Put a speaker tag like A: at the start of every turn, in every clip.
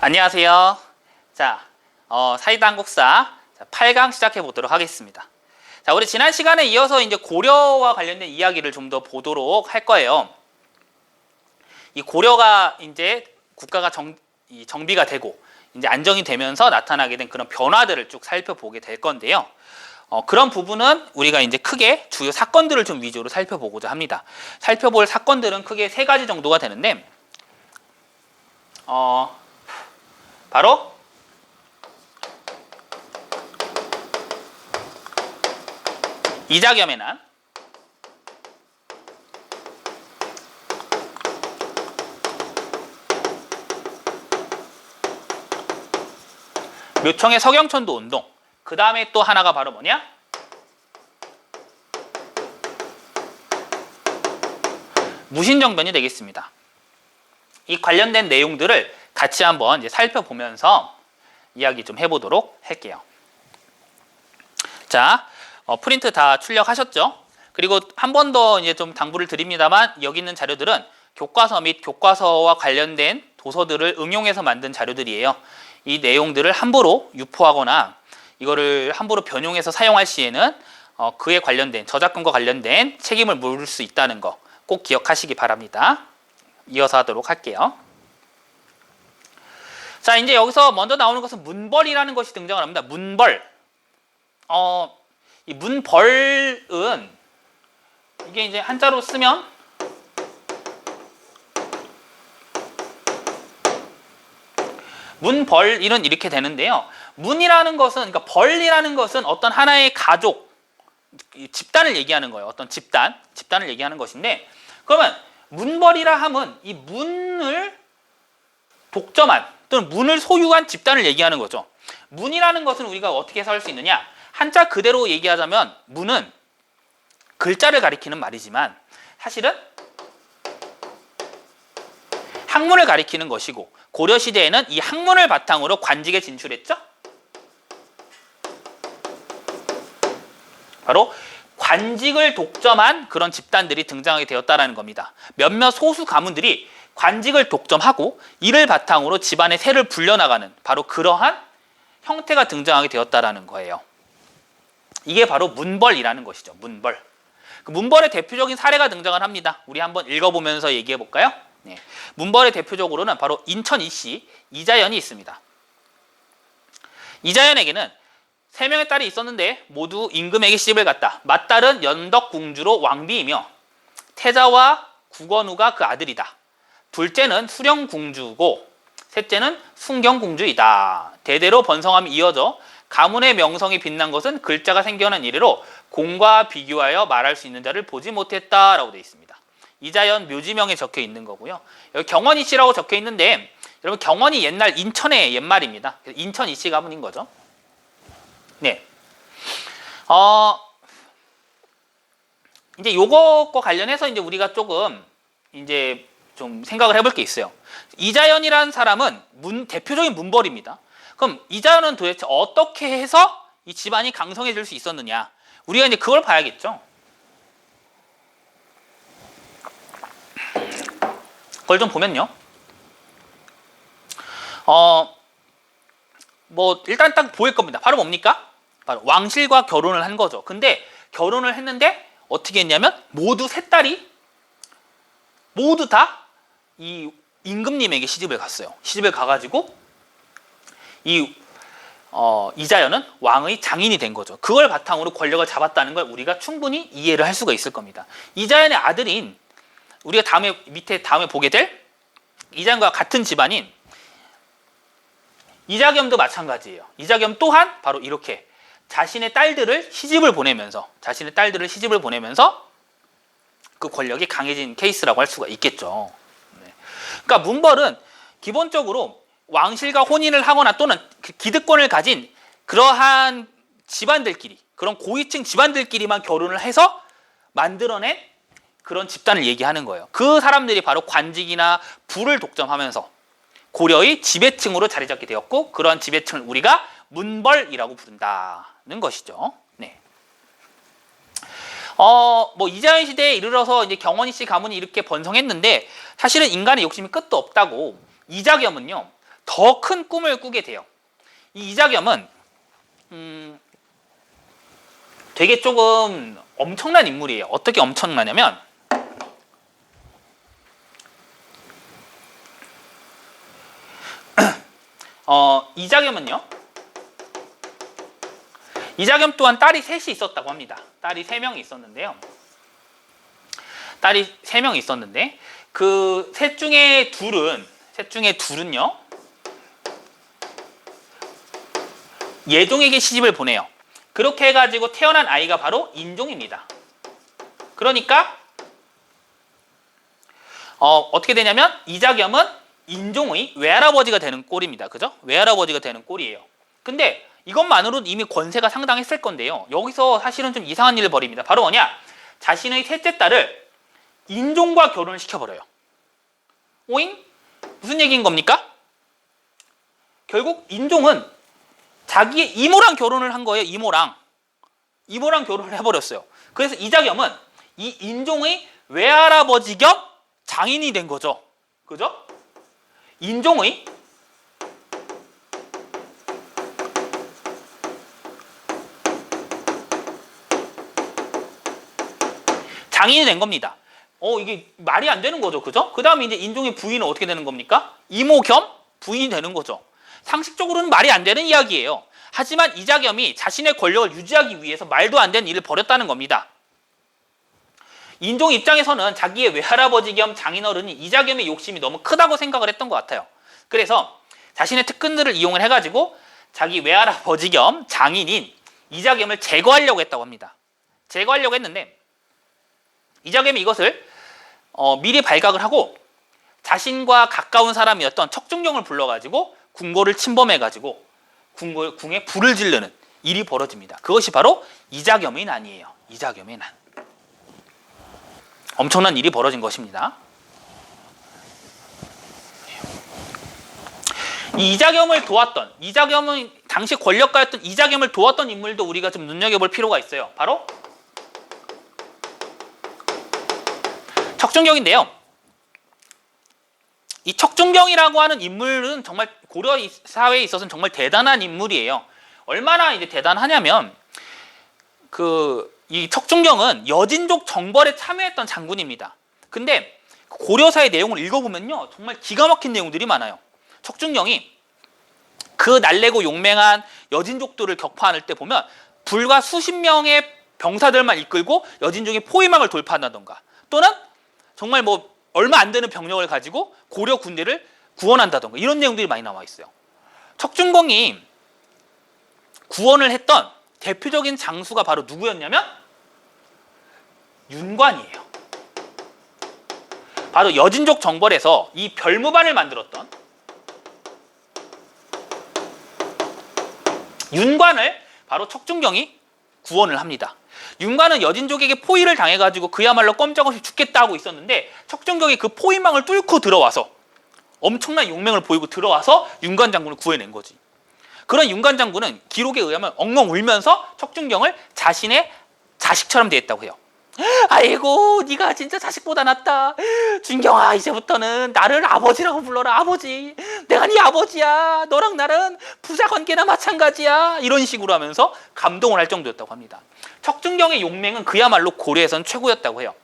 A: 안녕하세요. 자, 사이다 한국사 8강 시작해 보도록 하겠습니다. 자, 우리 지난 시간에 이어서 이제 고려와 관련된 이야기를 좀 더 보도록 할 거예요. 이 고려가 이제 국가가 정비가 되고 이제 안정이 되면서 나타나게 된 그런 변화들을 쭉 살펴보게 될 건데요. 그런 부분은 우리가 이제 크게 주요 사건들을 좀 위주로 살펴보고자 합니다. 살펴볼 사건들은 크게 세 가지 정도가 되는데, 바로 이자겸의 난, 묘청의 서경천도 운동, 그 다음에 또 하나가 바로 뭐냐? 무신정변이 되겠습니다. 이 관련된 내용들을 같이 한번 이제 살펴보면서 이야기 좀 해보도록 할게요. 자, 프린트 다 출력하셨죠? 그리고 한 번 더 이제 좀 당부를 드립니다만, 여기 있는 자료들은 교과서 및 교과서와 관련된 도서들을 응용해서 만든 자료들이에요. 이 내용들을 함부로 유포하거나 이거를 함부로 변용해서 사용할 시에는 그에 관련된 저작권과 관련된 책임을 물을 수 있다는 거 꼭 기억하시기 바랍니다. 이어서 하도록 할게요. 자, 이제 여기서 먼저 나오는 것은 문벌이라는 것이 등장을 합니다. 문벌. 이 문벌은 이게 이제 한자로 쓰면 문벌일은 이렇게 되는데요. 문이라는 것은, 그러니까 벌이라는 것은 어떤 하나의 가족, 집단을 얘기하는 거예요. 어떤 집단을 얘기하는 것인데, 그러면 문벌이라 함은 이 문을 독점한 또는 문을 소유한 집단을 얘기하는 거죠. 문이라는 것은 우리가 어떻게 해석할 수 있느냐? 한자 그대로 얘기하자면 문은 글자를 가리키는 말이지만 사실은 학문을 가리키는 것이고, 고려시대에는 이 학문을 바탕으로 관직에 진출했죠. 바로 관직을 독점한 그런 집단들이 등장하게 되었다는 겁니다. 몇몇 소수 가문들이 관직을 독점하고 이를 바탕으로 집안의 세를 불려나가는 바로 그러한 형태가 등장하게 되었다는 거예요. 이게 바로 문벌이라는 것이죠. 문벌. 그 문벌의 대표적인 사례가 등장을 합니다. 우리 한번 읽어보면서 얘기해 볼까요? 네. 문벌의 대표적으로는 바로 인천 이씨 이자연이 있습니다. 이자연에게는 3명의 딸이 있었는데 모두 임금에게 시집을 갔다. 맏딸은 연덕공주로 왕비이며 태자와 구건우가 그 아들이다. 둘째는 수령공주고 셋째는 순경공주이다. 대대로 번성함이 이어져 가문의 명성이 빛난 것은 글자가 생겨난 이래로 공과 비교하여 말할 수 있는 자를 보지 못했다라고 되어 있습니다. 이자연 묘지명에 적혀 있는 거고요. 여기 경원이씨라고 적혀 있는데, 여러분 경원이 옛날 인천의 옛말입니다. 인천 이씨 가문인 거죠. 네. 이제 요것과 관련해서 이제 우리가 조금 이제 좀 생각을 해볼 게 있어요. 이자연이라는 사람은 대표적인 문벌입니다. 그럼 이자연은 도대체 어떻게 해서 이 집안이 강성해질 수 있었느냐? 우리가 이제 그걸 봐야겠죠. 그걸 좀 보면요. 뭐 일단 딱 보일 겁니다. 바로 뭡니까? 바로 왕실과 결혼을 한 거죠. 근데 결혼을 했는데 어떻게 했냐면 모두 세 딸이 모두 다 이 임금님에게 시집을 갔어요. 시집을 가가지고 이자연은 왕의 장인이 된 거죠. 그걸 바탕으로 권력을 잡았다는 걸 우리가 충분히 이해를 할 수가 있을 겁니다. 이자연의 아들인, 우리가 다음에 보게 될 이자연과 같은 집안인 이자겸도 마찬가지예요. 이자겸 또한 바로 이렇게 자신의 딸들을 시집을 보내면서 그 권력이 강해진 케이스라고 할 수가 있겠죠. 네. 그러니까 문벌은 기본적으로 왕실과 혼인을 하거나 또는 기득권을 가진 그러한 집안들끼리, 그런 고위층 집안들끼리만 결혼을 해서 만들어낸 그런 집단을 얘기하는 거예요. 그 사람들이 바로 관직이나 부를 독점하면서 고려의 지배층으로 자리 잡게 되었고, 그러한 지배층을 우리가 문벌이라고 부른다는 것이죠. 네. 뭐 이자연 시대에 이르러서 이제 경원이씨 가문이 이렇게 번성했는데, 사실은 인간의 욕심이 끝도 없다고 이자겸은요 더 큰 꿈을 꾸게 돼요. 이 이자겸은 되게 조금 엄청난 인물이에요. 어떻게 엄청나냐면 이자겸은요. 이자겸 또한 딸이 셋이 있었다고 합니다. 딸이 3명이 있었는데요. 딸이 3명이 있었는데 그 셋 중에 둘은요. 예종에게 시집을 보내요. 그렇게 해가지고 태어난 아이가 바로 인종입니다. 그러니까 어떻게 되냐면 이자겸은 인종의 외할아버지가 되는 꼴입니다. 그죠? 외할아버지가 되는 꼴이에요. 근데 이것만으로도 이미 권세가 상당했을 건데요. 여기서 사실은 좀 이상한 일을 벌입니다. 바로 뭐냐? 자신의 셋째 딸을 인종과 결혼을 시켜버려요. 오잉? 무슨 얘기인 겁니까? 결국 인종은 자기의 이모랑 결혼을 한 거예요. 이모랑 결혼을 해버렸어요. 그래서 이자겸은 이 인종의 외할아버지 겸 장인이 된 거죠. 그죠? 인종의 장인이 된 겁니다. 이게 말이 안 되는 거죠. 그죠? 그 다음에 이제 인종의 부인은 어떻게 되는 겁니까? 이모 겸 부인이 되는 거죠. 상식적으로는 말이 안 되는 이야기예요. 하지만 이자겸이 자신의 권력을 유지하기 위해서 말도 안 되는 일을 벌였다는 겁니다. 인종 입장에서는 자기의 외할아버지 겸 장인어른이 이자겸의 욕심이 너무 크다고 생각을 했던 것 같아요. 그래서 자신의 특권들을 이용을 해가지고 자기 외할아버지 겸 장인인 이자겸을 제거하려고 했다고 합니다. 제거하려고 했는데 이자겸이 이것을 미리 발각을 하고 자신과 가까운 사람이었던 척준경을 불러가지고 궁궐을 침범해가지고 궁에 불을 지르는 일이 벌어집니다. 그것이 바로 이자겸의 난이에요. 이자겸의 난. 엄청난 일이 벌어진 것입니다. 이 이자겸을 도왔던, 이자겸은 당시 권력가였던 이자겸을 도왔던 인물도 우리가 좀 눈여겨볼 필요가 있어요. 바로 척준경인데요. 이 척준경이라고 하는 인물은 정말 고려 사회에 있어서는 정말 대단한 인물이에요. 얼마나 이제 대단하냐면 이 척준경은 여진족 정벌에 참여했던 장군입니다. 근데 고려사의 내용을 읽어보면요, 정말 기가 막힌 내용들이 많아요. 척준경이 그 날래고 용맹한 여진족들을 격파할 때 보면 불과 수십 명의 병사들만 이끌고 여진족의 포위망을 돌파한다던가, 또는 정말 뭐 얼마 안 되는 병력을 가지고 고려 군대를 구원한다던가, 이런 내용들이 많이 나와 있어요. 척준경이 구원을 했던 대표적인 장수가 바로 누구였냐면 윤관이에요. 바로 여진족 정벌에서 이 별무반을 만들었던 윤관을 바로 척준경이 구원을 합니다. 윤관은 여진족에게 포위를 당해가지고 그야말로 꼼짝없이 죽겠다 하고 있었는데 척준경이 그 포위망을 뚫고 들어와서 엄청난 용맹을 보이고 들어와서 윤관 장군을 구해낸 거지. 그런 윤관 장군은 기록에 의하면 엉엉 울면서 척준경을 자신의 자식처럼 대했다고 해요. 아이고, 네가 진짜 자식보다 낫다. 준경아, 이제부터는 나를 아버지라고 불러라. 아버지, 내가 네 아버지야. 너랑 나는 부자 관계나 마찬가지야. 이런 식으로 하면서 감동을 할 정도였다고 합니다. 척준경의 용맹은 그야말로 고려에서는 최고였다고 해요.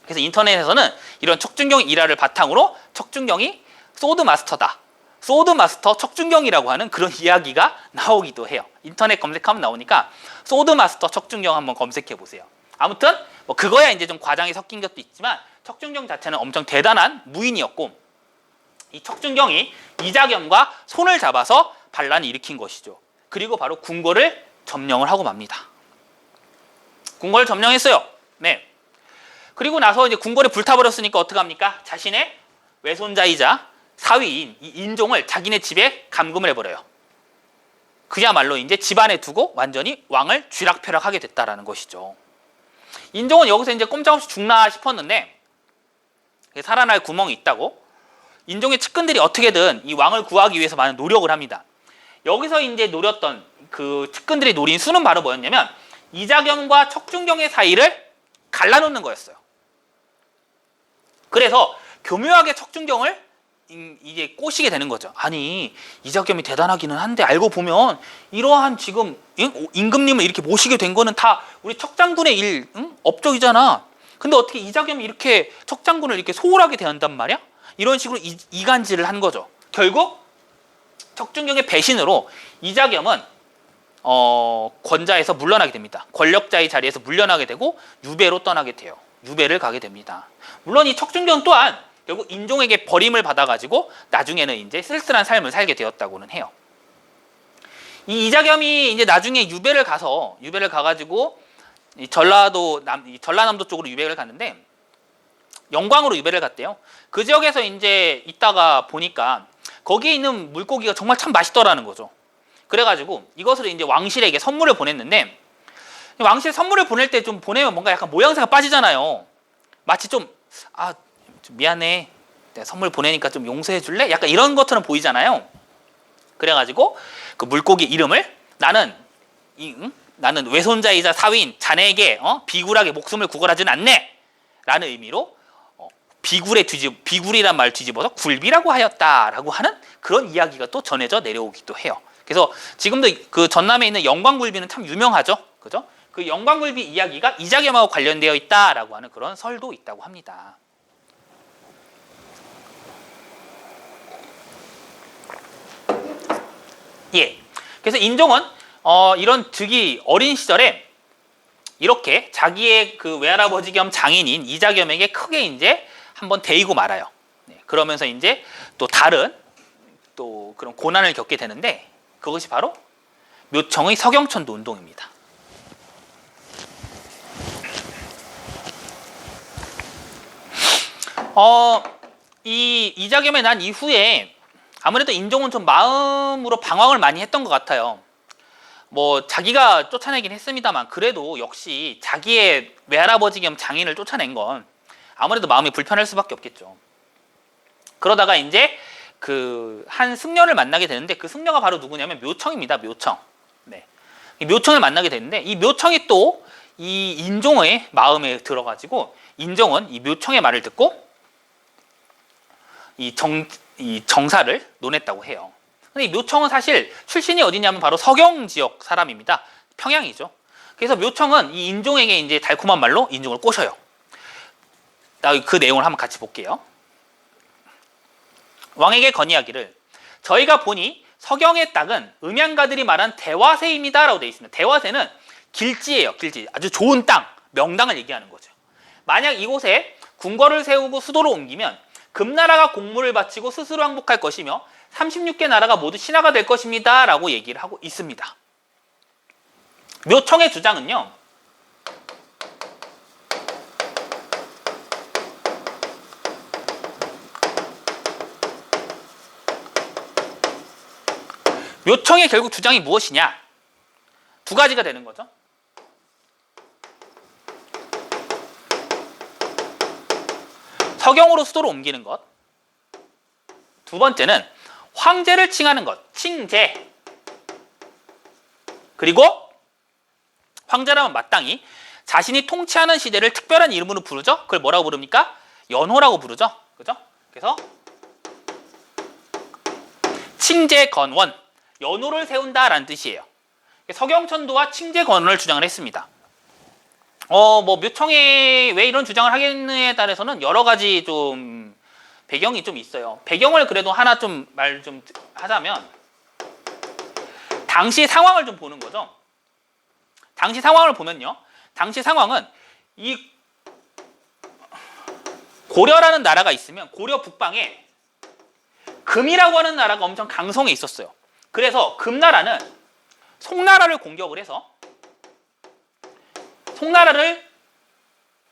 A: 그래서 인터넷에서는 이런 척준경의 일화를 바탕으로 척준경이 소드마스터다, 소드마스터 척준경이라고 하는 그런 이야기가 나오기도 해요. 인터넷 검색하면 나오니까 소드마스터 척준경 한번 검색해 보세요. 아무튼 뭐 그거야 이제 좀 과장이 섞인 것도 있지만 척준경 자체는 엄청 대단한 무인이었고, 이 척준경이 이자겸과 손을 잡아서 반란을 일으킨 것이죠. 그리고 바로 궁궐을 점령을 하고 맙니다. 궁궐을 점령했어요. 네. 그리고 나서 이제 궁궐에 불타버렸으니까 어떡합니까? 자신의 외손자이자 사위인 이 인종을 자기네 집에 감금을 해버려요. 그야말로 이제 집안에 두고 완전히 왕을 쥐락펴락하게 됐다라는 것이죠. 인종은 여기서 이제 꼼짝없이 죽나 싶었는데 살아날 구멍이 있다고 인종의 측근들이 어떻게든 이 왕을 구하기 위해서 많은 노력을 합니다. 여기서 이제 노렸던 그 측근들이 노린 수는 바로 뭐였냐면 이자겸과 척준경의 사이를 갈라놓는 거였어요. 그래서 교묘하게 척준경을 이제 꼬시게 되는 거죠. 아니 이자겸이 대단하기는 한데 알고 보면 이러한 지금 임금님을 이렇게 모시게 된 거는 다 우리 척장군의 일 업적이잖아. 근데 어떻게 이자겸이 이렇게 척장군을 이렇게 소홀하게 대한단 말이야? 이런 식으로 이간질을 한 거죠. 결국 척준경의 배신으로 이자겸은 권자에서 물러나게 됩니다. 권력자의 자리에서 물러나게 되고 유배로 떠나게 돼요. 유배를 가게 됩니다. 물론 이 척준경 또한 결국 인종에게 버림을 받아가지고 나중에는 이제 쓸쓸한 삶을 살게 되었다고는 해요. 이 이자겸이 이제 나중에 유배를 가가지고 이 전라남도 쪽으로 유배를 갔는데 영광으로 유배를 갔대요. 그 지역에서 이제 있다가 보니까 거기에 있는 물고기가 정말 참 맛있더라는 거죠. 그래가지고 이것을 이제 왕실에게 선물을 보냈는데 왕실 선물을 보낼 때 좀 보내면 뭔가 약간 모양새가 빠지잖아요. 마치 좀 미안해. 내가 선물 보내니까 좀 용서해 줄래? 약간 이런 것처럼 보이잖아요. 그래가지고 그 물고기 이름을 나는 외손자이자 사위인 자네에게 비굴하게 목숨을 구걸하진 않네 라는 의미로 비굴이란 말 뒤집어서 굴비라고 하였다라고 하는 그런 이야기가 또 전해져 내려오기도 해요. 그래서 지금도 그 전남에 있는 영광굴비는 참 유명하죠. 그죠? 그 영광굴비 이야기가 이자겸하고 관련되어 있다라고 하는 그런 설도 있다고 합니다. 예. 그래서 인종은 이런 득이 어린 시절에 이렇게 자기의 그 외할아버지 겸 장인인 이자겸에게 크게 이제 한번 데이고 말아요. 네. 그러면서 이제 또 다른 또 그런 고난을 겪게 되는데 그것이 바로 묘청의 서경천도 운동입니다. 이 이자겸의 난 이후에 아무래도 인종은 좀 마음으로 방황을 많이 했던 것 같아요. 뭐 자기가 쫓아내긴 했습니다만 그래도 역시 자기의 외할아버지 겸 장인을 쫓아낸 건 아무래도 마음이 불편할 수밖에 없겠죠. 그러다가 이제 그 한 승려를 만나게 되는데 그 승려가 바로 누구냐면 묘청입니다. 묘청. 네. 이 묘청을 만나게 되는데 이 묘청이 또 이 인종의 마음에 들어가지고 인종은 이 묘청의 말을 듣고 이 정사를 논했다고 해요. 근데 이 묘청은 사실 출신이 어디냐면 바로 서경 지역 사람입니다. 평양이죠. 그래서 묘청은 이 인종에게 이제 달콤한 말로 인종을 꼬셔요. 그 내용을 한번 같이 볼게요. 왕에게 건의하기를 저희가 보니 서경의 땅은 음양가들이 말한 대화세입니다 라고 되어 있습니다. 대화세는 길지예요. 길지. 아주 좋은 땅, 명당을 얘기하는 거죠. 만약 이곳에 궁궐을 세우고 수도로 옮기면 금나라가 공물을 바치고 스스로 항복할 것이며 36개 나라가 모두 신하가 될 것입니다 라고 얘기를 하고 있습니다. 묘청의 주장은요, 묘청의 결국 주장이 무엇이냐? 두 가지가 되는 거죠. 서경으로 수도로 옮기는 것. 두 번째는 황제를 칭하는 것. 칭제. 그리고 황제라면 마땅히 자신이 통치하는 시대를 특별한 이름으로 부르죠. 그걸 뭐라고 부릅니까? 연호라고 부르죠. 그죠? 그래서 칭제건원. 연호를 세운다라는 뜻이에요. 서경천도와 칭제건원을 주장을 했습니다. 뭐 묘청이 왜 이런 주장을 하겠느냐에 따라서는 여러 가지 좀 배경이 좀 있어요. 배경을 그래도 하나 좀 말 좀 하자면 당시 상황을 좀 보는 거죠. 당시 상황을 보면요. 당시 상황은 이 고려라는 나라가 있으면 고려 북방에 금이라고 하는 나라가 엄청 강성해 있었어요. 그래서 금나라는 송나라를 공격을 해서 송나라를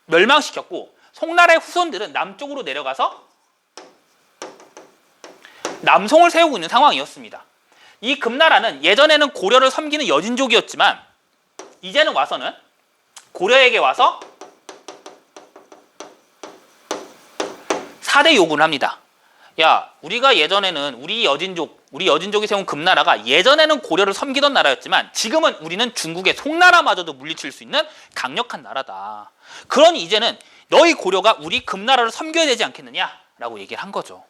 A: 멸망시켰고 송나라의 후손들은 남쪽으로 내려가서 남송을 세우고 있는 상황이었습니다. 이 금나라는 예전에는 고려를 섬기는 여진족이었지만 이제는 와서는 고려에게 와서 4대 요구를 합니다. 야, 우리가 예전에는 우리 여진족이 세운 금나라가 예전에는 고려를 섬기던 나라였지만 지금은 우리는 중국의 송나라마저도 물리칠 수 있는 강력한 나라다. 그러니 이제는 너희 고려가 우리 금나라를 섬겨야 되지 않겠느냐라고 얘기를 한 거죠.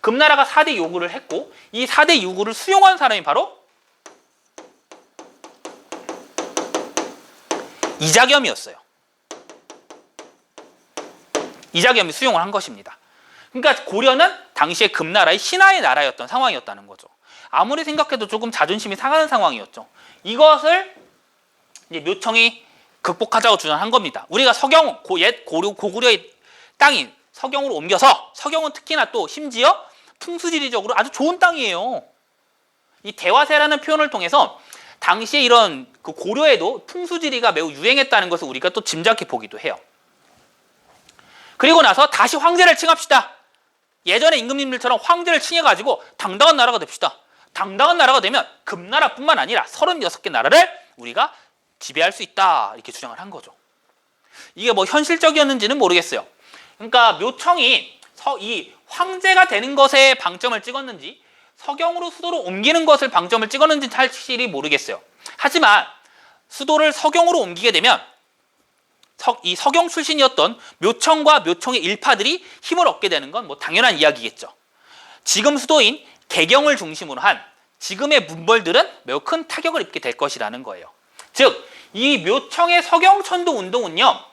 A: 금나라가 4대 요구를 했고 이 4대 요구를 수용한 사람이 바로 이자겸이었어요. 이자겸이 수용을 한 것입니다. 그러니까 고려는 당시에 금나라의 신하의 나라였던 상황이었다는 거죠. 아무리 생각해도 조금 자존심이 상하는 상황이었죠. 이것을 이제 묘청이 극복하자고 주장한 겁니다. 우리가 서경, 옛 고구려의 땅인 서경으로 옮겨서, 서경은 특히나 또 심지어 풍수지리적으로 아주 좋은 땅이에요. 이 대화세라는 표현을 통해서 당시에 이런 그 고려에도 풍수지리가 매우 유행했다는 것을 우리가 또 짐작해 보기도 해요. 그리고 나서 다시 황제를 칭합시다. 예전에 임금님들처럼 황제를 칭해가지고 당당한 나라가 됩시다. 당당한 나라가 되면 금나라뿐만 아니라 36개 나라를 우리가 지배할 수 있다. 이렇게 주장을 한 거죠. 이게 뭐 현실적이었는지는 모르겠어요. 그러니까 묘청이 이 황제가 되는 것에 방점을 찍었는지 서경으로 수도를 옮기는 것을 방점을 찍었는지 사실이 모르겠어요. 하지만 수도를 서경으로 옮기게 되면 이 서경 출신이었던 묘청과 묘청의 일파들이 힘을 얻게 되는 건 뭐 당연한 이야기겠죠. 지금 수도인 개경을 중심으로 한 지금의 문벌들은 매우 큰 타격을 입게 될 것이라는 거예요. 즉, 이 묘청의 서경천도 운동은요,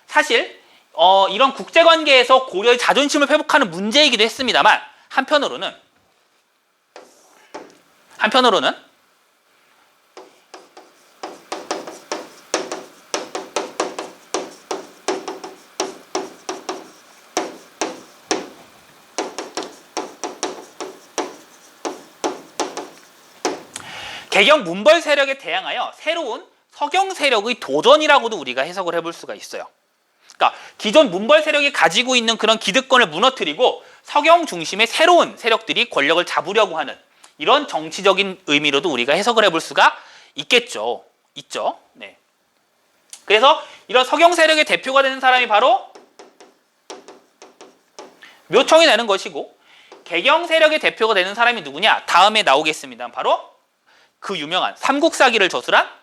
A: 사실 이런 국제관계에서 고려의 자존심을 회복하는 문제이기도 했습니다만 한편으로는 개경 문벌 세력에 대항하여 새로운 서경 세력의 도전이라고도 우리가 해석을 해볼 수가 있어요. 그러니까 기존 문벌 세력이 가지고 있는 그런 기득권을 무너뜨리고 서경 중심의 새로운 세력들이 권력을 잡으려고 하는 이런 정치적인 의미로도 우리가 해석을 해볼 수가 있겠죠. 있죠. 네. 그래서 이런 서경 세력의 대표가 되는 사람이 바로 묘청이 되는 것이고, 개경 세력의 대표가 되는 사람이 누구냐? 다음에 나오겠습니다. 바로 그 유명한 삼국사기를 저술한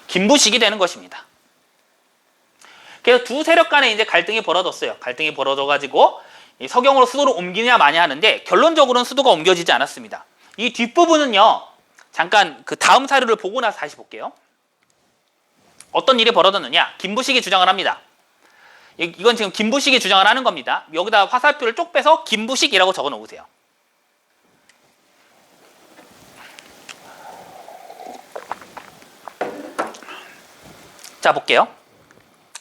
A: 김부식이 되는 것입니다. 그래서 두 세력 간에 이제 갈등이 벌어졌어요. 갈등이 벌어져가지고 서경으로 수도를 옮기냐 마냐 하는데 결론적으로는 수도가 옮겨지지 않았습니다. 이 뒷부분은요, 잠깐 그 다음 사료를 보고 나서 다시 볼게요. 어떤 일이 벌어졌느냐? 김부식이 주장을 합니다. 이건 지금 김부식이 주장을 하는 겁니다. 여기다 화살표를 쪽 빼서 김부식이라고 적어 놓으세요. 자, 볼게요.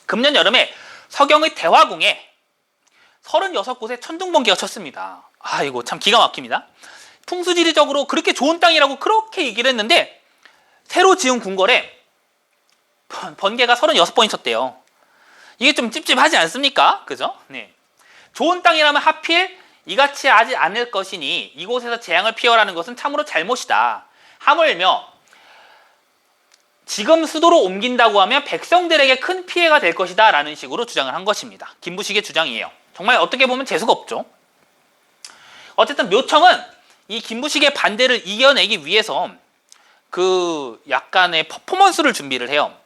A: 금년 여름에 서경의 대화궁에 36곳의 천둥번개가 쳤습니다. 이거 참 기가 막힙니다. 풍수지리적으로 그렇게 좋은 땅이라고 그렇게 얘기를 했는데 새로 지은 궁궐에 번개가 36번이 쳤대요. 이게 좀 찝찝하지 않습니까? 그죠? 네. 좋은 땅이라면 하필 이같이 하지 않을 것이니 이곳에서 재앙을 피하라는 것은 참으로 잘못이다. 하물며 지금 수도로 옮긴다고 하면 백성들에게 큰 피해가 될 것이다 라는 식으로 주장을 한 것입니다. 김부식의 주장이에요. 정말 어떻게 보면 재수가 없죠. 어쨌든 묘청은 이 김부식의 반대를 이겨내기 위해서 그 약간의 퍼포먼스를 준비를 해요.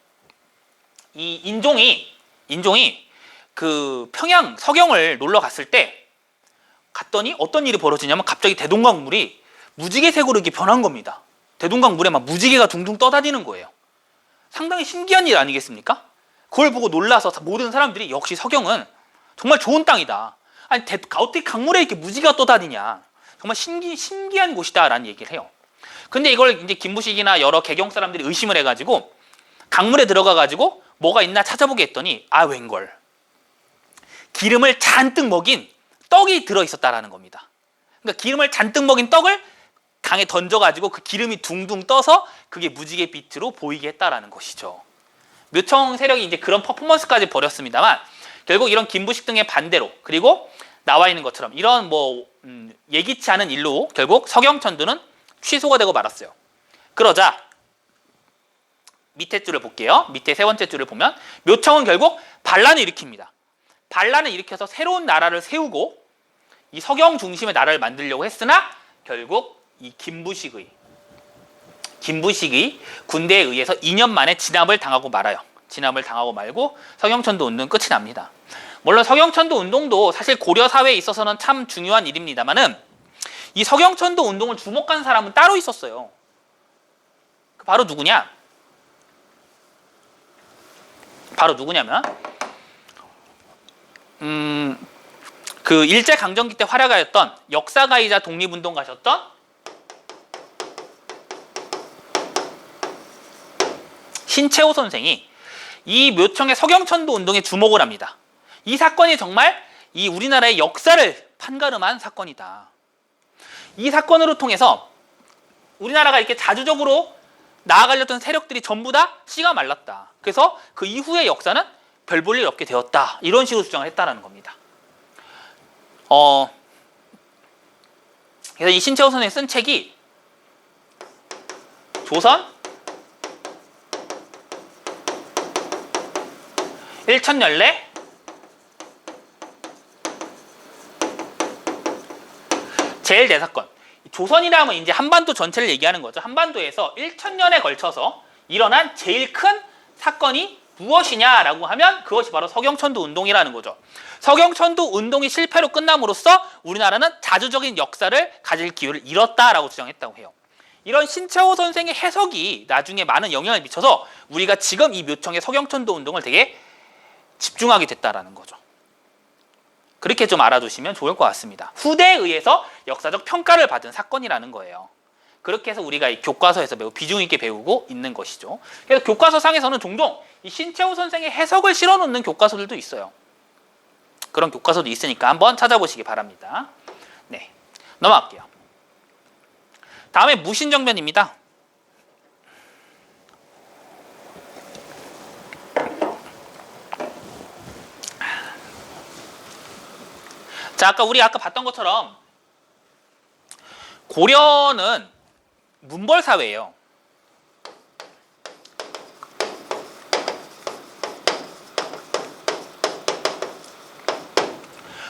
A: 이 인종이 그 평양 서경을 놀러 갔을 때 갔더니 어떤 일이 벌어지냐면 갑자기 대동강물이 무지개색으로 이렇게 변한 겁니다. 대동강물에 막 무지개가 둥둥 떠다니는 거예요. 상당히 신기한 일 아니겠습니까? 그걸 보고 놀라서 모든 사람들이 역시 서경은 정말 좋은 땅이다. 아니 어떻게 강물에 이렇게 무지개가 떠다니냐. 정말 신기한 곳이다 라는 얘기를 해요. 근데 이걸 이제 김부식이나 여러 개경 사람들이 의심을 해가지고 강물에 들어가가지고 뭐가 있나 찾아보게 했더니 웬걸 기름을 잔뜩 먹인 떡이 들어있었다라는 겁니다. 그러니까 기름을 잔뜩 먹인 떡을 강에 던져가지고 그 기름이 둥둥 떠서 그게 무지개빛으로 보이게 했다라는 것이죠. 묘청 세력이 이제 그런 퍼포먼스까지 벌였습니다만 결국 이런 김부식 등의 반대로, 그리고 나와 있는 것처럼 이런 예기치 않은 일로 결국 서경천도는 취소가 되고 말았어요. 그러자 밑에 줄을 볼게요. 밑에 세 번째 줄을 보면 묘청은 결국 반란을 일으킵니다. 반란을 일으켜서 새로운 나라를 세우고 이 서경 중심의 나라를 만들려고 했으나 결국 이 김부식의 군대에 의해서 2년 만에 진압을 당하고 말아요. 진압을 당하고 말고 서경천도 운동 끝이 납니다. 물론 서경천도 운동도 사실 고려 사회에 있어서는 참 중요한 일입니다만은 이 서경천도 운동을 주목한 사람은 따로 있었어요. 바로 누구냐? 바로 누구냐면 그 일제강점기 때 활약하였던 역사가이자 독립운동가셨던 신채호 선생이 이 묘청의 서경천도 운동에 주목을 합니다. 이 사건이 정말 이 우리나라의 역사를 판가름한 사건이다. 이 사건으로 통해서 우리나라가 이렇게 자주적으로 나아가려던 세력들이 전부 다 씨가 말랐다. 그래서 그 이후의 역사는 별 볼 일 없게 되었다. 이런 식으로 주장을 했다라는 겁니다. 그래서 이 신채호 선생이 쓴 책이 조선 일천연례 제일대사건. 조선이라 하면 이제 한반도 전체를 얘기하는 거죠. 한반도에서 1000년에 걸쳐서 일어난 제일 큰 사건이 무엇이냐라고 하면 그것이 바로 서경천도 운동이라는 거죠. 서경천도 운동이 실패로 끝남으로써 우리나라는 자주적인 역사를 가질 기회를 잃었다라고 주장했다고 해요. 이런 신채호 선생의 해석이 나중에 많은 영향을 미쳐서 우리가 지금 이 묘청의 서경천도 운동을 되게 집중하게 됐다라는 거죠. 그렇게 좀 알아두시면 좋을 것 같습니다. 후대에 의해서 역사적 평가를 받은 사건이라는 거예요. 그렇게 해서 우리가 이 교과서에서 매우 비중 있게 배우고 있는 것이죠. 그래서 교과서상에서는 종종 이 신채호 선생의 해석을 실어놓는 교과서들도 있어요. 그런 교과서도 있으니까 한번 찾아보시기 바랍니다. 네, 넘어갈게요. 다음에 무신정변입니다. 자, 우리 아까 봤던 것처럼 고려는 문벌사회예요.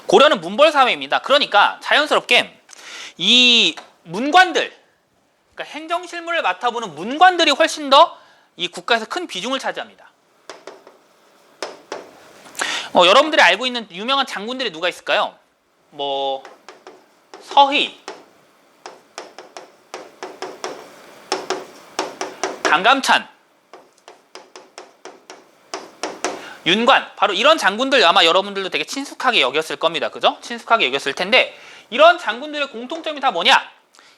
A: 고려는 문벌사회입니다. 그러니까 자연스럽게 이 문관들, 그러니까 행정실무를 맡아보는 문관들이 훨씬 더 이 국가에서 큰 비중을 차지합니다. 여러분들이 알고 있는 유명한 장군들이 누가 있을까요? 뭐 서희, 강감찬, 윤관, 바로 이런 장군들 아마 여러분들도 되게 친숙하게 여겼을 겁니다. 그죠? 친숙하게 여겼을 텐데 이런 장군들의 공통점이 다 뭐냐?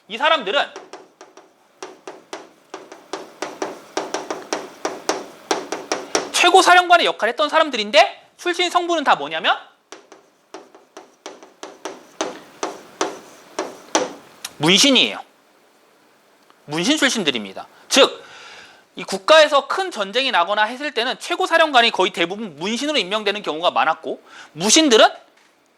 A: 이 사람들은 최고 사령관의 역할을 했던 사람들인데 출신 성분은 다 뭐냐면 문신이에요. 문신 출신들입니다. 즉, 이 국가에서 큰 전쟁이 나거나 했을 때는 최고 사령관이 거의 대부분 문신으로 임명되는 경우가 많았고 무신들은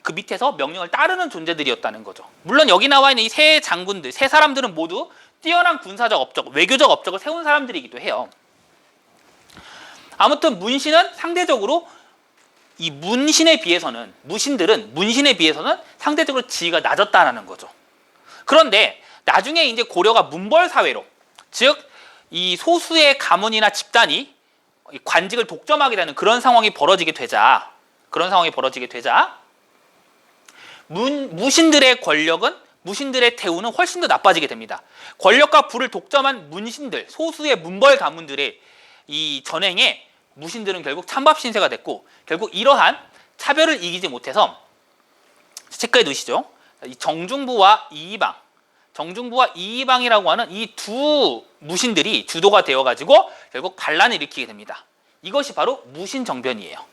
A: 그 밑에서 명령을 따르는 존재들이었다는 거죠. 물론 여기 나와 있는 이 세 장군들, 세 사람들은 모두 뛰어난 군사적 업적, 외교적 업적을 세운 사람들이기도 해요. 아무튼 문신은 상대적으로 이 문신에 비해서는 무신들은 문신에 비해서는 상대적으로 지위가 낮았다는 거죠. 그런데 나중에 이제 고려가 문벌 사회로, 즉 이 소수의 가문이나 집단이 관직을 독점하게 되는 그런 상황이 벌어지게 되자 무신들의 권력은, 무신들의 대우는 훨씬 더 나빠지게 됩니다. 권력과 부를 독점한 문신들, 소수의 문벌 가문들의 이 전행에 무신들은 결국 찬밥 신세가 됐고, 결국 이러한 차별을 이기지 못해서 체크해 두시죠. 이 정중부와 이이방, 정중부와 이이방이라고 하는 이 두 무신들이 주도가 되어가지고 결국 반란을 일으키게 됩니다. 이것이 바로 무신정변이에요.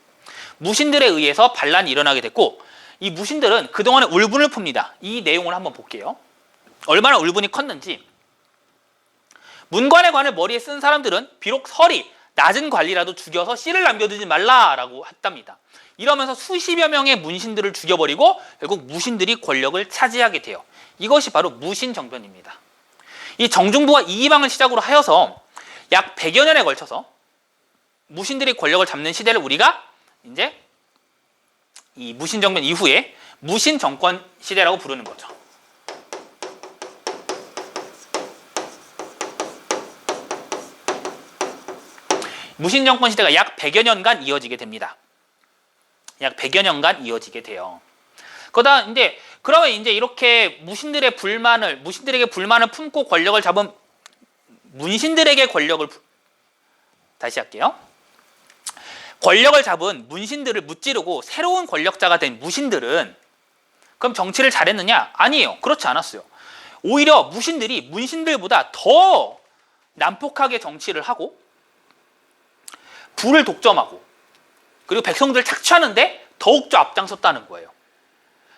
A: 무신들에 의해서 반란이 일어나게 됐고, 이 무신들은 그동안에 울분을 풉니다. 이 내용을 한번 볼게요. 얼마나 울분이 컸는지. 문관의 관을 머리에 쓴 사람들은 비록 설이 낮은 관리라도 죽여서 씨를 남겨두지 말라라고 했답니다. 이러면서 수십여 명의 문신들을 죽여버리고 결국 무신들이 권력을 차지하게 돼요. 이것이 바로 무신정변입니다. 이 정중부와 이이방을 시작으로 하여서 약 100여 년에 걸쳐서 무신들이 권력을 잡는 시대를 우리가 이제 이 무신정변 이후에 무신정권 시대라고 부르는 거죠. 무신 정권 시대가 약 100여 년간 이어지게 됩니다. 약 100여 년간 이어지게 돼요. 그러면 이제 이렇게 무신들에게 불만을 품고 권력을 잡은 다시 할게요. 권력을 잡은 문신들을 무찌르고 새로운 권력자가 된 무신들은 그럼 정치를 잘했느냐? 아니에요. 그렇지 않았어요. 오히려 무신들이 문신들보다 더 난폭하게 정치를 하고 부를 독점하고 그리고 백성들을 착취하는데 더욱더 앞장섰다는 거예요.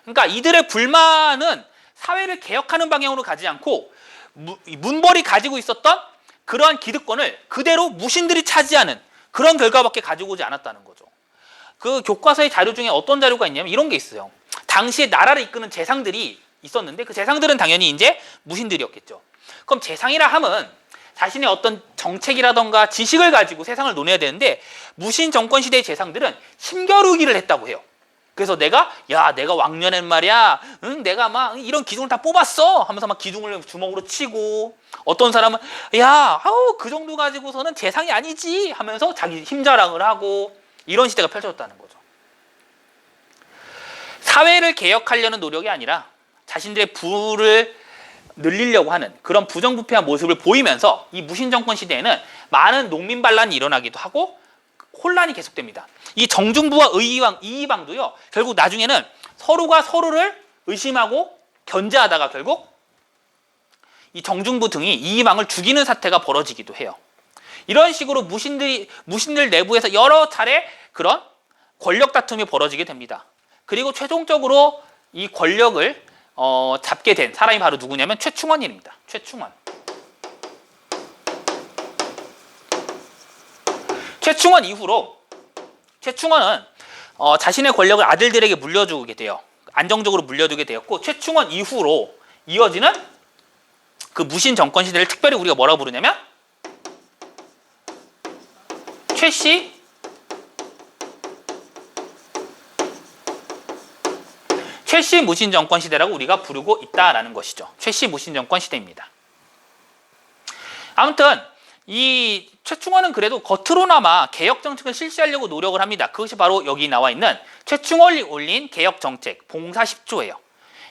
A: 그러니까 이들의 불만은 사회를 개혁하는 방향으로 가지 않고 문벌이 가지고 있었던 그러한 기득권을 그대로 무신들이 차지하는 그런 결과밖에 가지고 오지 않았다는 거죠. 그 교과서의 자료 중에 어떤 자료가 있냐면 이런 게 있어요. 당시에 나라를 이끄는 재상들이 있었는데 그 재상들은 당연히 이제 무신들이었겠죠. 그럼 재상이라 함은 자신의 어떤 정책이라던가 지식을 가지고 세상을 논해야 되는데 무신 정권 시대의 재상들은 힘겨루기를 했다고 해요. 그래서 내가 왕년엔 말이야, 내가 막 이런 기둥을 다 뽑았어 하면서 막 기둥을 주먹으로 치고, 어떤 사람은 그 정도 가지고서는 재상이 아니지 하면서 자기 힘 자랑을 하고, 이런 시대가 펼쳐졌다는 거죠. 사회를 개혁하려는 노력이 아니라 자신들의 부를 늘리려고 하는 그런 부정부패한 모습을 보이면서 이 무신 정권 시대에는 많은 농민 반란이 일어나기도 하고 혼란이 계속됩니다. 이 정중부와 이이방도요, 결국 나중에는 서로가 서로를 의심하고 견제하다가 결국 이 정중부 등이 이이방을 죽이는 사태가 벌어지기도 해요. 이런 식으로 무신들 내부에서 여러 차례 그런 권력 다툼이 벌어지게 됩니다. 그리고 최종적으로 이 권력을 잡게 된 사람이 바로 누구냐면 최충원입니다. 최충원 이후로 최충원은 자신의 권력을 아들들에게 물려주게 돼요. 안정적으로 물려두게 되었고, 최충원 이후로 이어지는 그 무신 정권 시대를 특별히 우리가 뭐라고 부르냐면 최씨 무신 정권 시대라고 우리가 부르고 있다라는 것이죠. 최씨 무신 정권 시대입니다. 아무튼 이 최충원은 그래도 겉으로나마 개혁 정책을 실시하려고 노력을 합니다. 그것이 바로 여기 나와 있는 최충원이 올린 개혁 정책 봉사 10조예요.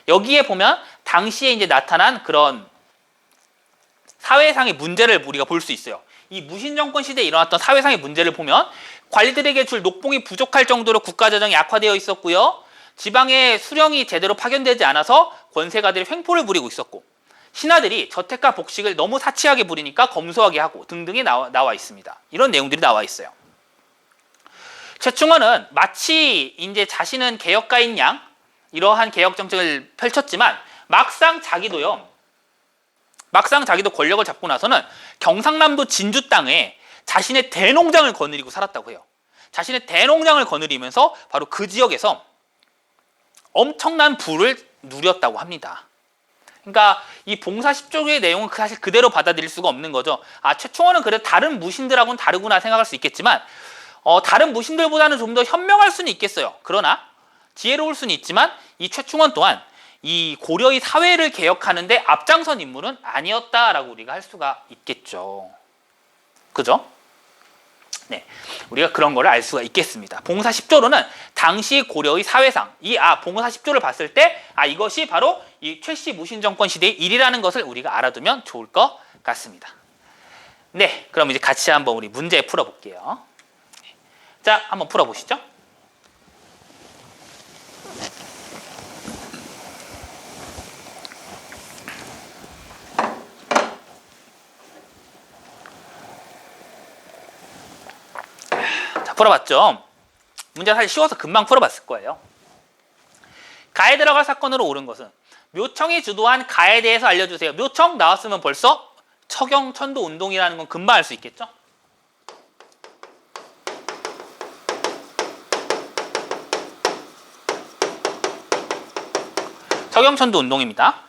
A: 여기에 보면 당시에 이제 나타난 그런 사회상의 문제를 우리가 볼 수 있어요. 이 무신 정권 시대에 일어났던 사회상의 문제를 보면 관리들에게 줄 녹봉이 부족할 정도로 국가 재정이 악화되어 있었고요. 지방에 수령이 제대로 파견되지 않아서 권세가들이 횡포를 부리고 있었고, 신하들이 저택과 복식을 너무 사치하게 부리니까 검소하게 하고 등등이 나와 있습니다. 이런 내용들이 나와 있어요. 최충원은 마치 이제 자신은 개혁가인 양 이러한 개혁 정책을 펼쳤지만 막상 자기도 권력을 잡고 나서는 경상남도 진주 땅에 자신의 대농장을 거느리고 살았다고 해요. 자신의 대농장을 거느리면서 바로 그 지역에서 엄청난 부를 누렸다고 합니다. 그러니까 이 봉사 10조의 내용은 사실 그대로 받아들일 수가 없는 거죠. 최충원은 그래도 다른 무신들하고는 다르구나 생각할 수 있겠지만 다른 무신들보다는 좀 더 현명할 수는 있겠어요. 그러나 지혜로울 수는 있지만 이 최충원 또한 이 고려의 사회를 개혁하는 데 앞장선 인물은 아니었다라고 우리가 할 수가 있겠죠. 그죠? 네, 우리가 그런 거를 알 수가 있겠습니다. 봉사 10조로는 당시 고려의 사회상, 봉사 10조를 봤을 때 이것이 바로 이 최씨 무신 정권 시대의 일이라는 것을 우리가 알아두면 좋을 것 같습니다. 네, 그럼 이제 같이 한번 우리 문제 풀어볼게요. 자, 한번 풀어보시죠. 풀어봤죠? 문제가 사실 쉬워서 금방 풀어봤을 거예요. 가에 들어갈 사건으로 옳은 것은 묘청이 주도한 가에 대해서 알려주세요. 묘청 나왔으면 벌써 처경천도 운동이라는 건 금방 알 수 있겠죠? 서경천도 운동입니다.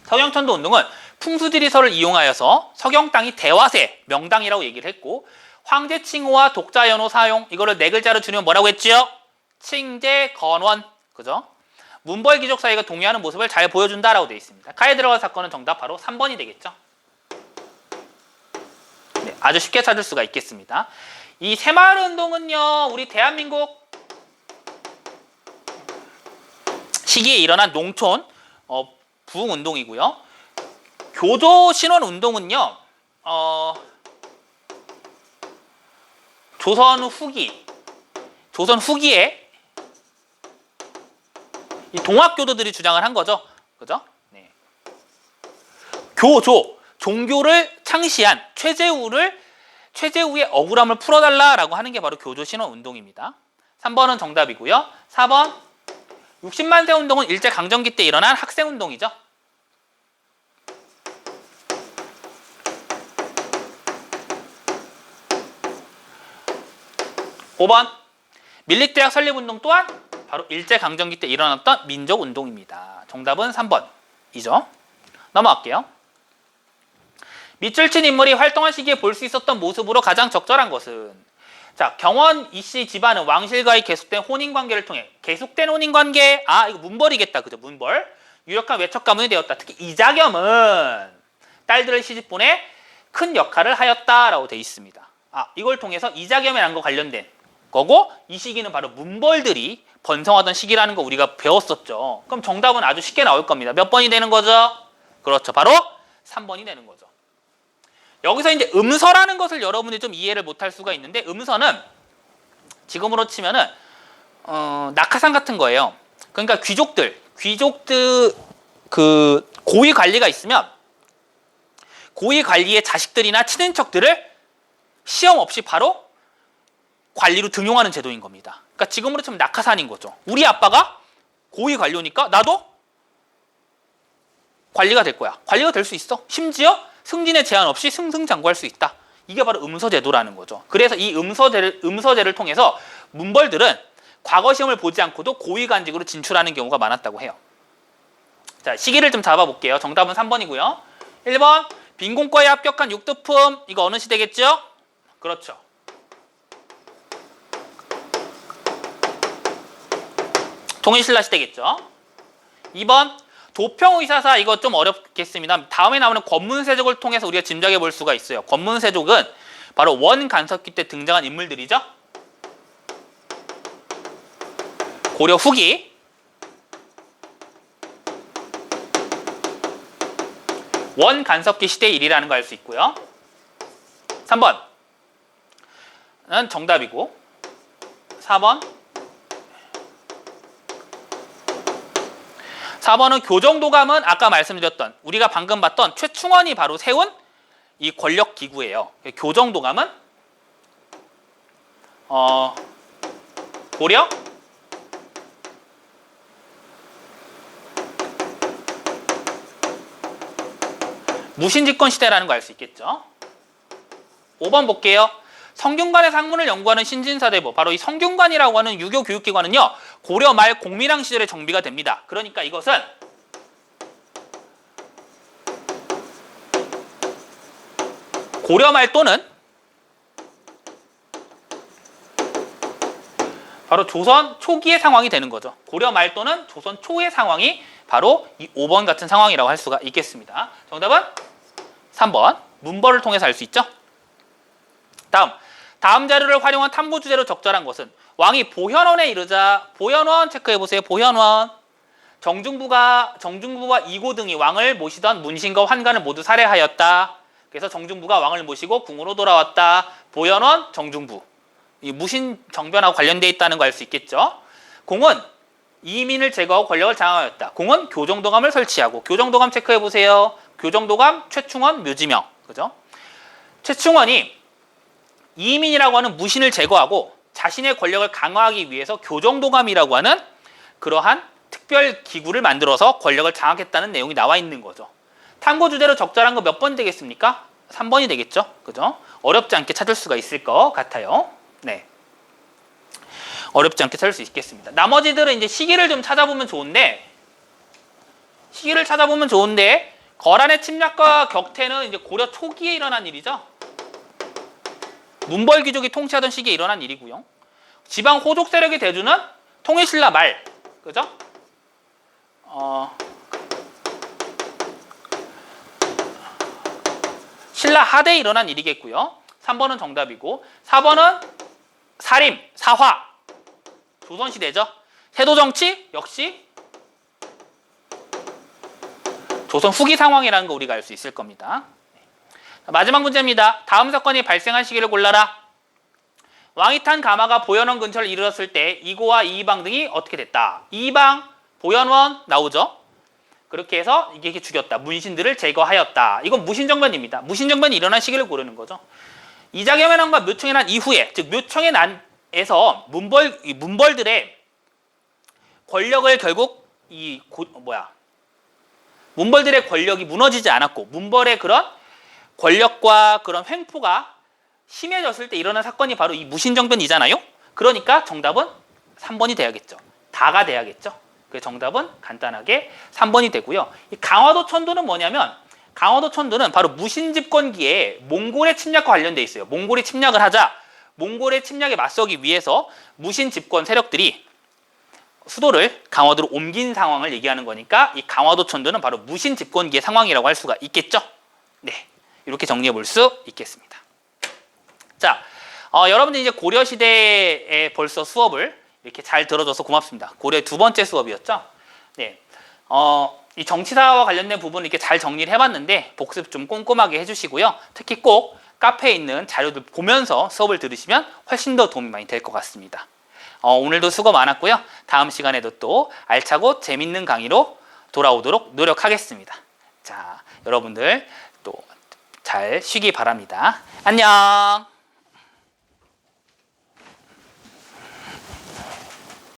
A: 서경천도 운동은 풍수지리서를 이용하여서 서경 땅이 대화세, 명당이라고 얘기를 했고, 황제 칭호와 독자 연호 사용, 이거를 네 글자로 줄이면 뭐라고 했지요? 칭제 건원, 그죠? 문벌 귀족 사이가 동의하는 모습을 잘 보여준다라고 되어 있습니다. 가에 들어갈 사건은 정답 바로 3번이 되겠죠. 네. 아주 쉽게 찾을 수가 있겠습니다. 이 새마을 운동은요, 우리 대한민국 시기에 일어난 농촌 부흥 운동이고요. 교조 신원 운동은요, 조선 후기에 이 동학교도들이 주장을 한 거죠. 그죠? 네. 종교를 창시한 최재우의 억울함을 풀어달라라고 하는 게 바로 교조신원 운동입니다. 3번은 정답이고요. 4번 60만 세 운동은 일제강점기 때 일어난 학생 운동이죠. 5번 밀릭대학 설립운동 또한 바로 일제강점기 때 일어났던 민족운동입니다. 정답은 3번이죠. 넘어갈게요. 밑줄 친 인물이 활동한 시기에 볼 수 있었던 모습으로 가장 적절한 것은, 자, 경원 이씨 집안은 왕실과의 계속된 혼인관계를 통해, 계속된 혼인관계, 이거 문벌이겠다, 그죠? 문벌. 유력한 외척 가문이 되었다. 특히 이자겸은 딸들을 시집보내 큰 역할을 하였다라고 되어 있습니다. 이걸 통해서 이자겸이라는 거 관련된 거고, 이 시기는 바로 문벌들이 번성하던 시기라는 거 우리가 배웠었죠. 그럼 정답은 아주 쉽게 나올 겁니다. 몇 번이 되는 거죠? 그렇죠. 바로 3번이 되는 거죠. 여기서 이제 음서라는 것을 여러분이 좀 이해를 못할 수가 있는데, 음서는 지금으로 치면은 낙하산 같은 거예요. 그러니까 귀족들 그 고위 관리가 있으면 고위 관리의 자식들이나 친인척들을 시험 없이 바로 관리로 등용하는 제도인 겁니다. 그러니까 지금으로 치면 낙하산인 거죠. 우리 아빠가 고위 관료니까 나도 관리가 될 거야. 관리가 될 수 있어. 심지어 승진의 제한 없이 승승장구할 수 있다. 이게 바로 음서제도라는 거죠. 그래서 이 음서제를 통해서 문벌들은 과거 시험을 보지 않고도 고위관직으로 진출하는 경우가 많았다고 해요. 자, 시기를 좀 잡아볼게요. 정답은 3번이고요. 1번 빈공과에 합격한 육두품, 이거 어느 시대겠죠? 그렇죠. 통일신라 시대겠죠. 2번 도평의사사, 이거 좀 어렵겠습니다. 다음에 나오는 권문세족을 통해서 우리가 짐작해 볼 수가 있어요. 권문세족은 바로 원간섭기 때 등장한 인물들이죠. 고려 후기. 원간섭기 시대의 일이라는 거 알 수 있고요. 3번은 정답이고, 4번은 교정도감은 아까 말씀드렸던, 우리가 방금 봤던 최충원이 바로 세운 이 권력기구예요. 교정도감은 고려 무신집권 시대라는 거 알 수 있겠죠. 5번 볼게요. 성균관의 상문을 연구하는 신진사대부, 바로 이 성균관이라고 하는 유교 교육기관은요, 고려 말 공민왕 시절에 정비가 됩니다. 그러니까 이것은 고려 말 또는 바로 조선 초기의 상황이 되는 거죠. 고려 말 또는 조선 초의 상황이 바로 이 5번 같은 상황이라고 할 수가 있겠습니다. 정답은 3번, 문벌을 통해서 알 수 있죠. 다음 자료를 활용한 탐구 주제로 적절한 것은, 왕이 보현원에 이르자, 보현원 체크해 보세요. 보현원. 정중부와 이고 등이 왕을 모시던 문신과 환관을 모두 살해하였다. 그래서 정중부가 왕을 모시고 궁으로 돌아왔다. 보현원, 정중부. 이 무신 정변하고 관련되어 있다는 거 알 수 있겠죠. 공은 이민을 제거하고 권력을 장악하였다. 공은 교정도감을 설치하고, 교정도감 체크해 보세요. 교정도감 최충원, 묘지명. 그죠? 최충원이 이민이라고 하는 무신을 제거하고 자신의 권력을 강화하기 위해서 교정도감이라고 하는 그러한 특별 기구를 만들어서 권력을 장악했다는 내용이 나와 있는 거죠. 탐구 주제로 적절한 거 몇 번 되겠습니까? 3번이 되겠죠. 그죠? 어렵지 않게 찾을 수가 있을 것 같아요. 네. 어렵지 않게 찾을 수 있겠습니다. 나머지들은 이제 시기를 좀 찾아보면 좋은데, 거란의 침략과 격퇴는 이제 고려 초기에 일어난 일이죠. 문벌 귀족이 통치하던 시기에 일어난 일이고요. 지방 호족 세력의 대주는 통일신라 말, 그죠? 신라 하대에 일어난 일이겠고요. 3번은 정답이고 4번은 사림, 사화. 조선시대죠. 세도정치 역시 조선 후기 상황이라는 거 우리가 알 수 있을 겁니다. 마지막 문제입니다. 다음 사건이 발생한 시기를 골라라. 왕이 탄 가마가 보현원 근처를 이르렀을 때 이고와 이이방 등이 어떻게 됐다. 이이방, 보현원 나오죠. 그렇게 해서 이게 죽였다. 문신들을 제거하였다. 이건 무신정변입니다. 무신정변이 일어난 시기를 고르는 거죠. 이자겸의 난과 묘청의 난 이후에, 즉 묘청의 난에서 문벌들의 권력을 결국 문벌들의 권력이 무너지지 않았고 문벌의 그런 권력과 그런 횡포가 심해졌을 때 일어난 사건이 바로 이 무신정변이잖아요. 그러니까 정답은 3번이 돼야겠죠. 다가 돼야겠죠. 그 정답은 간단하게 3번이 되고요. 이 강화도 천도는 뭐냐면 강화도 천도는 바로 무신집권기에 몽골의 침략과 관련돼 있어요. 몽골이 침략을 하자 몽골의 침략에 맞서기 위해서 무신집권 세력들이 수도를 강화도로 옮긴 상황을 얘기하는 거니까 이 강화도 천도는 바로 무신집권기의 상황이라고 할 수가 있겠죠. 네, 이렇게 정리해 볼 수 있겠습니다. 자, 여러분들 이제 고려시대에 벌써 수업을 이렇게 잘 들어줘서 고맙습니다. 고려의 두 번째 수업이었죠. 네, 이 정치사와 관련된 부분을 이렇게 잘 정리를 해봤는데 복습 좀 꼼꼼하게 해주시고요. 특히 꼭 카페에 있는 자료들 보면서 수업을 들으시면 훨씬 더 도움이 많이 될 것 같습니다. 오늘도 수고 많았고요. 다음 시간에도 또 알차고 재밌는 강의로 돌아오도록 노력하겠습니다. 자, 여러분들 또 잘 쉬기 바랍니다. 안녕.